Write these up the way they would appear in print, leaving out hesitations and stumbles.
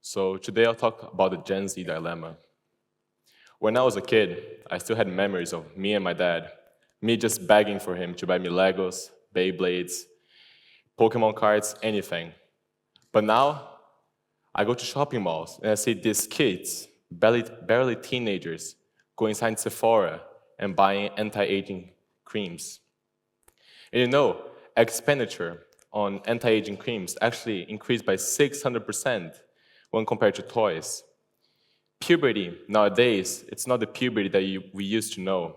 So today I'll talk about the Gen Z dilemma. When I was a kid, I still had memories of me and my dad, me just begging for him to buy me Legos, Beyblades, Pokemon cards, anything. But now, I go to shopping malls and I see these kids, barely teenagers, go inside Sephora and buying anti-aging creams. And you know, expenditure on anti-aging creams actually increased by 600% when compared to toys. Puberty, nowadays, it's not the puberty that we used to know.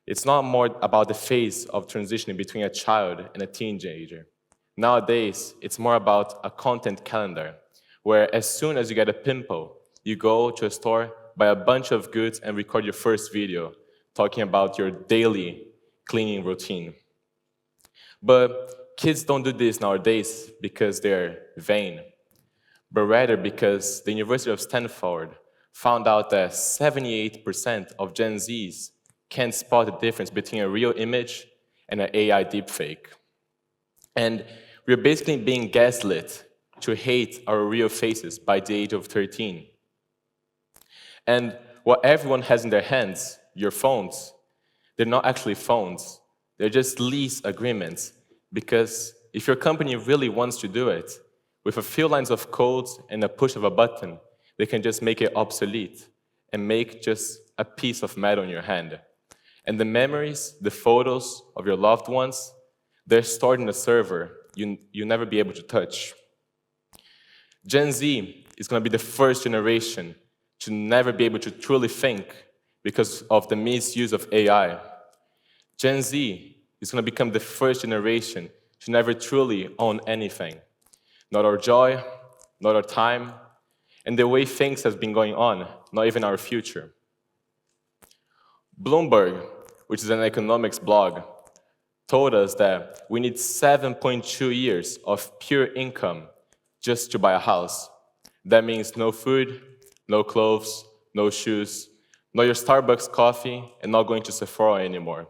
It's not more about the phase of transitioning between a child and a teenager. Nowadays, it's more about a content calendar, where as soon as you get a pimple, you go to a store, buy a bunch of goods, and record your first video talking about your daily cleaning routine. But kids don't do this nowadays because they're vain, but rather because the University of Stanford found out that 78% of Gen Zs can't spot the difference between a real image and an AI deepfake. And we're basically being gaslit to hate our real faces by the age of 13. And what everyone has in their hands, your phones, they're not actually phones. They're just lease agreements, because if your company really wants to do it, with a few lines of code and a push of a button, they can just make it obsolete and make just a piece of metal in your hand. And the memories, the photos of your loved ones, they're stored in a server you'll never be able to touch. Gen Z is going to be the first generation to never be able to truly think because of the misuse of AI. Gen Z is going to become the first generation to never truly own anything. Not our joy, not our time, and the way things have been going on, not even our future. Bloomberg, which is an economics blog, told us that we need 7.2 years of pure income just to buy a house. That means no food, no clothes, no shoes, no your Starbucks coffee, and not going to Sephora anymore.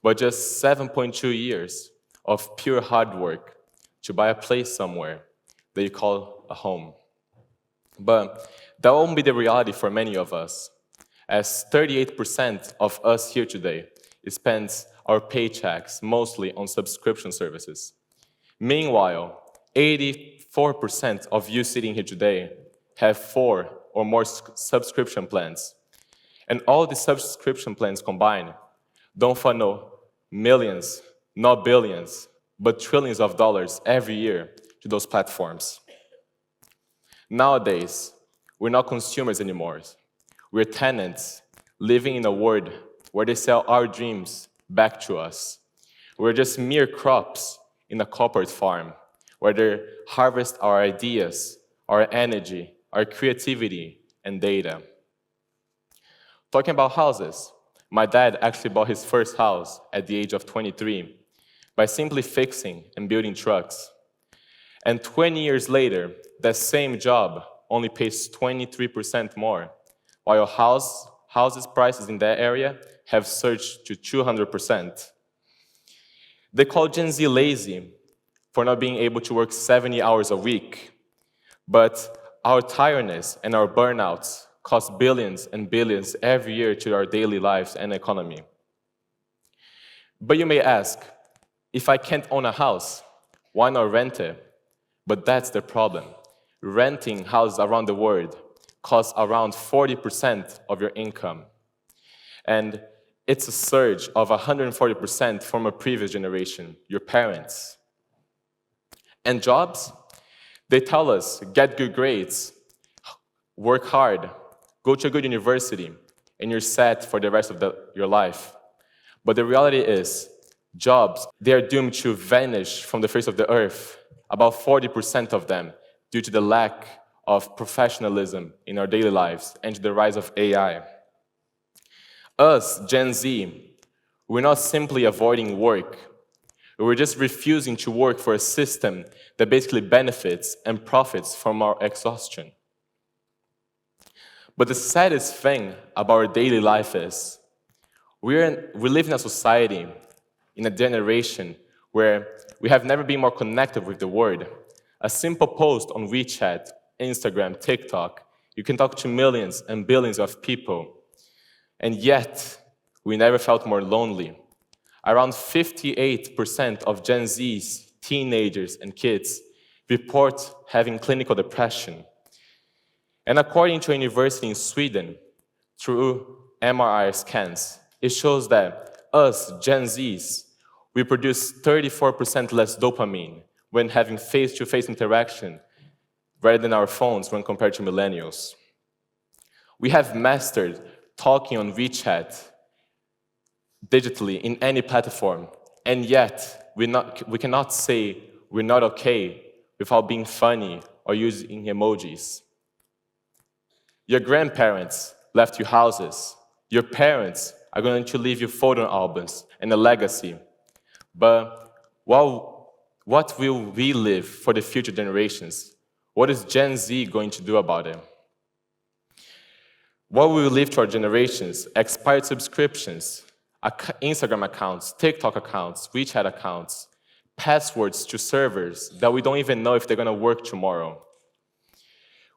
But just 7.2 years of pure hard work to buy a place somewhere that you call a home. But that won't be the reality for many of us, as 38% of us here today spends our paychecks mostly on subscription services. Meanwhile, 84% of you sitting here today have 4 or more subscription plans. And all the subscription plans combined don't funnel millions, not billions, but trillions of dollars every year to those platforms. Nowadays, we're not consumers anymore. We're tenants living in a world where they sell our dreams back to us. We're just mere crops in a corporate farm where they harvest our ideas, our energy, our creativity, and data. Talking about houses, my dad actually bought his first house at the age of 23 by simply fixing and building trucks. And 20 years later, that same job only pays 23% more, while houses prices in that area have surged to 200%. They call Gen Z lazy for not being able to work 70 hours a week, but our tiredness and our burnouts cost billions and billions every year to our daily lives and economy. But you may ask, if I can't own a house, why not rent it? But that's the problem. Renting houses around the world costs around 40% of your income. And it's a surge of 140% from a previous generation, your parents. And jobs? They tell us, get good grades, work hard, go to a good university, and you're set for the rest of your life. But the reality is, jobs, they are doomed to vanish from the face of the earth, about 40% of them, due to the lack of professionalism in our daily lives and to the rise of AI. Us, Gen Z, we're not simply avoiding work. We're just refusing to work for a system that basically benefits and profits from our exhaustion. But the saddest thing about our daily life is we live in a society, in a generation where we have never been more connected with the world. A simple post on WeChat Instagram, TikTok. You can talk to millions and billions of people. And yet, we never felt more lonely. Around 58% of Gen Zs, teenagers, and kids report having clinical depression. And according to a university in Sweden, through MRI scans, it shows that us, Gen Zs, we produce 34% less dopamine when having face-to-face interaction rather than our phones when compared to millennials. We have mastered talking on WeChat digitally in any platform, and yet we cannot say we're not okay without being funny or using emojis. Your grandparents left you houses. Your parents are going to leave you photo albums and a legacy. But what will we leave for the future generations? What is Gen Z going to do about it? What will we leave to our generations? Expired subscriptions, Instagram accounts, TikTok accounts, WeChat accounts, passwords to servers that we don't even know if they're going to work tomorrow.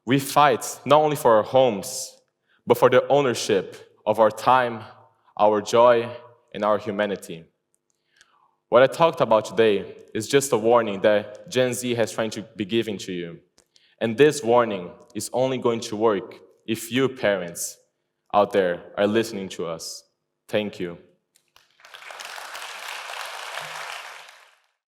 We fight not only for our homes, but for the ownership of our time, our joy, and our humanity. What I talked about today is just a warning that Gen Z has trying to be giving to you. And this warning is only going to work if you, parents out there, are listening to us. Thank you.